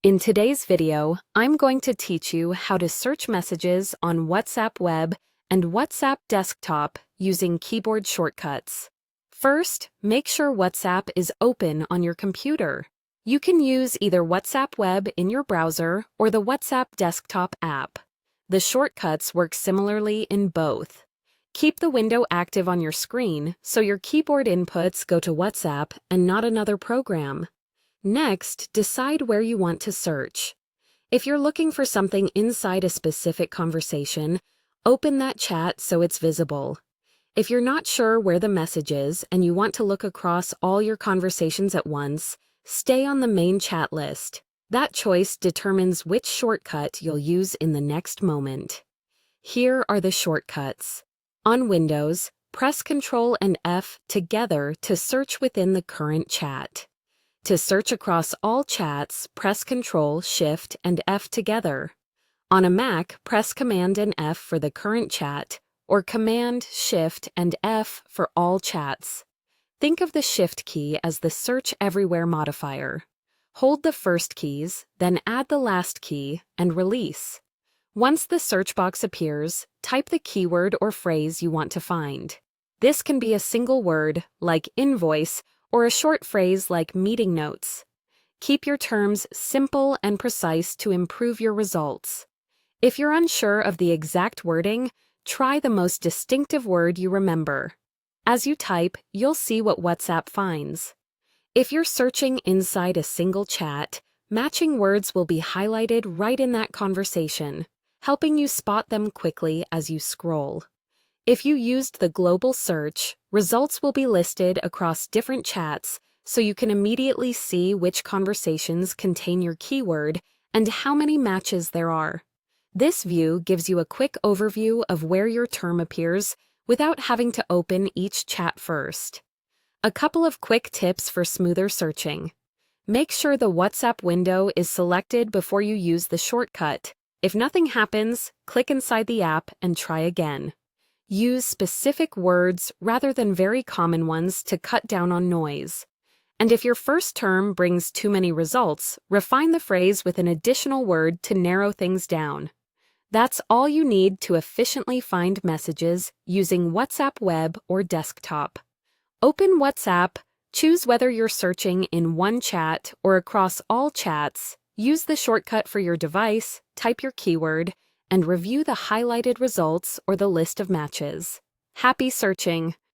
In today's video, I'm going to teach you how to search messages on WhatsApp Web and WhatsApp Desktop using keyboard shortcuts. First, make sure WhatsApp is open on your computer. You can use either WhatsApp Web in your browser or the WhatsApp Desktop app. The shortcuts work similarly in both. Keep the window active on your screen so your keyboard inputs go to WhatsApp and not another program. Next, decide where you want to search. If you're looking for something inside a specific conversation, open that chat so it's visible. If you're not sure where the message is and you want to look across all your conversations at once, stay on the main chat list. That choice determines which shortcut you'll use in the next moment. Here are the shortcuts. On Windows, press Ctrl and F together to search within the current chat. To search across all chats, press Ctrl, Shift, and F together. On a Mac, press Command and F for the current chat, or Command, Shift, and F for all chats. Think of the Shift key as the Search Everywhere modifier. Hold the first keys, then add the last key, and release. Once the search box appears, type the keyword or phrase you want to find. This can be a single word, like invoice, or a short phrase like meeting notes. Keep your terms simple and precise to improve your results. If you're unsure of the exact wording, try the most distinctive word you remember. As you type, you'll see what WhatsApp finds. If you're searching inside a single chat, matching words will be highlighted right in that conversation, helping you spot them quickly as you scroll. If you used the global search, results will be listed across different chats so you can immediately see which conversations contain your keyword and how many matches there are. This view gives you a quick overview of where your term appears without having to open each chat first. A couple of quick tips for smoother searching. Make sure the WhatsApp window is selected before you use the shortcut. If nothing happens, click inside the app and try again. Use specific words rather than very common ones to cut down on noise. And if your first term brings too many results, refine the phrase with an additional word to narrow things down. That's all you need to efficiently find messages using WhatsApp Web or Desktop. Open WhatsApp, choose whether you're searching in one chat or across all chats, use the shortcut for your device, type your keyword, and review the highlighted results or the list of matches. Happy searching!